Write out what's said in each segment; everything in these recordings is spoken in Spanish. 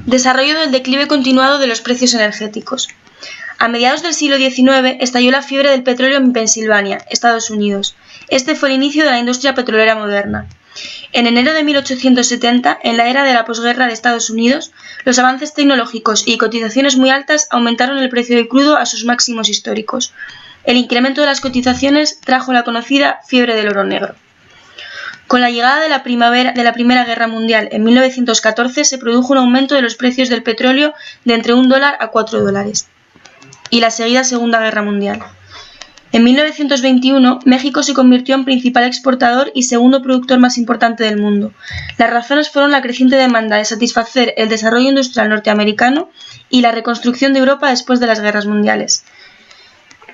Desarrollo del declive continuado de los precios energéticos. A mediados del siglo XIX estalló la fiebre del petróleo en Pensilvania, Estados Unidos. Este fue el inicio de la industria petrolera moderna. En enero de 1870, en la era de la posguerra de Estados Unidos, los avances tecnológicos y cotizaciones muy altas aumentaron el precio del crudo a sus máximos históricos. El incremento de las cotizaciones trajo la conocida fiebre del oro negro. Con la llegada de la Primera Guerra Mundial en 1914 se produjo un aumento de los precios del petróleo de entre $1 a $4 y la seguida Segunda Guerra Mundial. En 1921, México se convirtió en principal exportador y segundo productor más importante del mundo. Las razones fueron la creciente demanda de satisfacer el desarrollo industrial norteamericano y la reconstrucción de Europa después de las guerras mundiales.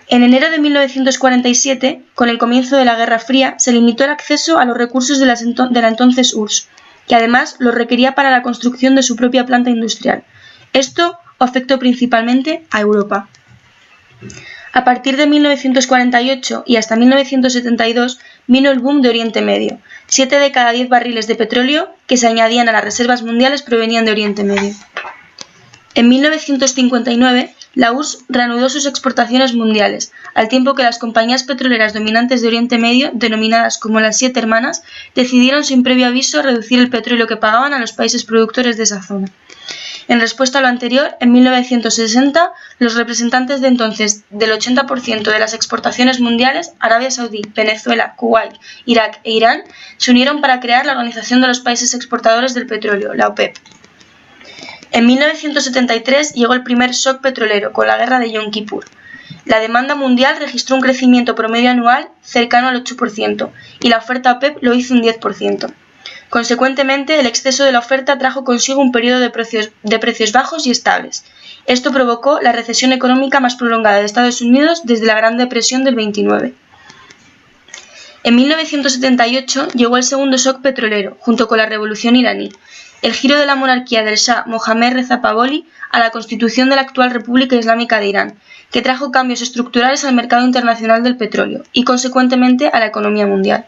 En enero de 1947, con el comienzo de la Guerra Fría, se limitó el acceso a los recursos de la entonces URSS, que además los requería para la construcción de su propia planta industrial. Esto afectó principalmente a Europa. A partir de 1948 y hasta 1972 vino el boom de Oriente Medio. 7 de cada 10 barriles de petróleo que se añadían a las reservas mundiales provenían de Oriente Medio. En 1959, la URSS reanudó sus exportaciones mundiales, al tiempo que las compañías petroleras dominantes de Oriente Medio, denominadas como las Siete Hermanas, decidieron sin previo aviso reducir el petróleo que pagaban a los países productores de esa zona. En respuesta a lo anterior, en 1960, los representantes de entonces del 80% de las exportaciones mundiales, Arabia Saudí, Venezuela, Kuwait, Irak e Irán, se unieron para crear la Organización de los Países Exportadores del Petróleo, la OPEP. En 1973 llegó el primer shock petrolero con la guerra de Yom Kippur. La demanda mundial registró un crecimiento promedio anual cercano al 8% y la oferta OPEP lo hizo un 10%. Consecuentemente, el exceso de la oferta trajo consigo un periodo de precios bajos y estables. Esto provocó la recesión económica más prolongada de Estados Unidos desde la Gran Depresión del 29. En 1978 llegó el segundo shock petrolero, junto con la revolución iraní, el giro de la monarquía del Shah Mohammad Reza Pahlavi a la constitución de la actual República Islámica de Irán, que trajo cambios estructurales al mercado internacional del petróleo y, consecuentemente, a la economía mundial.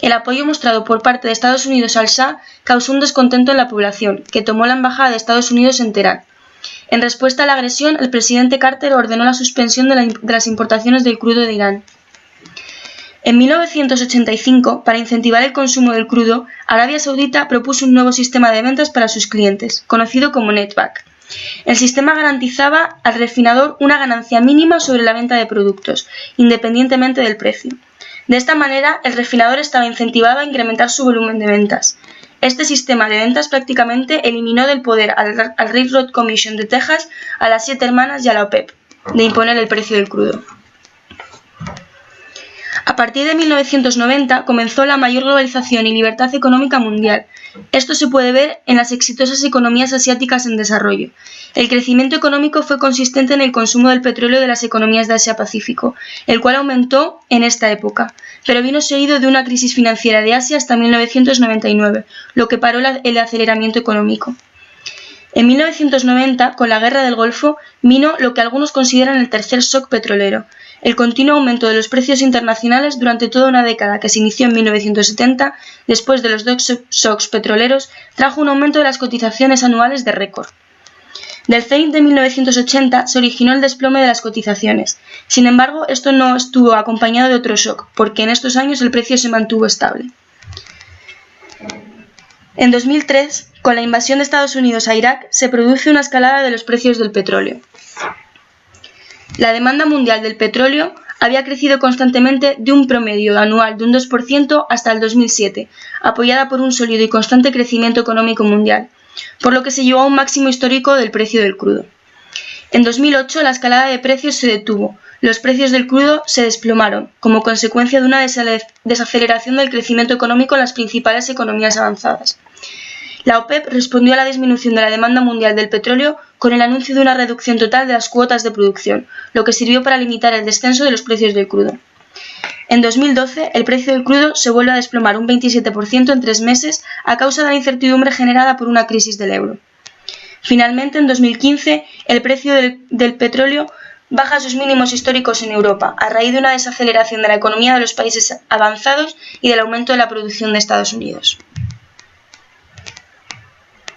El apoyo mostrado por parte de Estados Unidos al Shah causó un descontento en la población, que tomó la embajada de Estados Unidos en Teherán. En respuesta a la agresión, el presidente Carter ordenó la suspensión de las importaciones del crudo de Irán. En 1985, para incentivar el consumo del crudo, Arabia Saudita propuso un nuevo sistema de ventas para sus clientes, conocido como netback. El sistema garantizaba al refinador una ganancia mínima sobre la venta de productos, independientemente del precio. De esta manera, el refinador estaba incentivado a incrementar su volumen de ventas. Este sistema de ventas prácticamente eliminó del poder al Railroad Commission de Texas, a las Siete Hermanas y a la OPEP, de imponer el precio del crudo. A partir de 1990 comenzó la mayor globalización y libertad económica mundial. Esto se puede ver en las exitosas economías asiáticas en desarrollo. El crecimiento económico fue consistente en el consumo del petróleo de las economías de Asia-Pacífico, el cual aumentó en esta época, pero vino seguido de una crisis financiera de Asia hasta 1999, lo que paró el aceleramiento económico. En 1990, con la Guerra del Golfo, vino lo que algunos consideran el tercer shock petrolero. El continuo aumento de los precios internacionales durante toda una década que se inició en 1970, después de los dos shocks petroleros, trajo un aumento de las cotizaciones anuales de récord. Del cenit de 1980 se originó el desplome de las cotizaciones. Sin embargo, esto no estuvo acompañado de otro shock, porque en estos años el precio se mantuvo estable. En 2003, con la invasión de Estados Unidos a Irak, se produce una escalada de los precios del petróleo. La demanda mundial del petróleo había crecido constantemente de un promedio anual de un 2% hasta el 2007, apoyada por un sólido y constante crecimiento económico mundial, por lo que se llegó a un máximo histórico del precio del crudo. En 2008 la escalada de precios se detuvo, los precios del crudo se desplomaron, como consecuencia de una desaceleración del crecimiento económico en las principales economías avanzadas. La OPEP respondió a la disminución de la demanda mundial del petróleo con el anuncio de una reducción total de las cuotas de producción, lo que sirvió para limitar el descenso de los precios del crudo. En 2012, el precio del crudo se vuelve a desplomar un 27% en 3 meses a causa de la incertidumbre generada por una crisis del euro. Finalmente, en 2015, el precio del petróleo baja a sus mínimos históricos en Europa, a raíz de una desaceleración de la economía de los países avanzados y del aumento de la producción de Estados Unidos.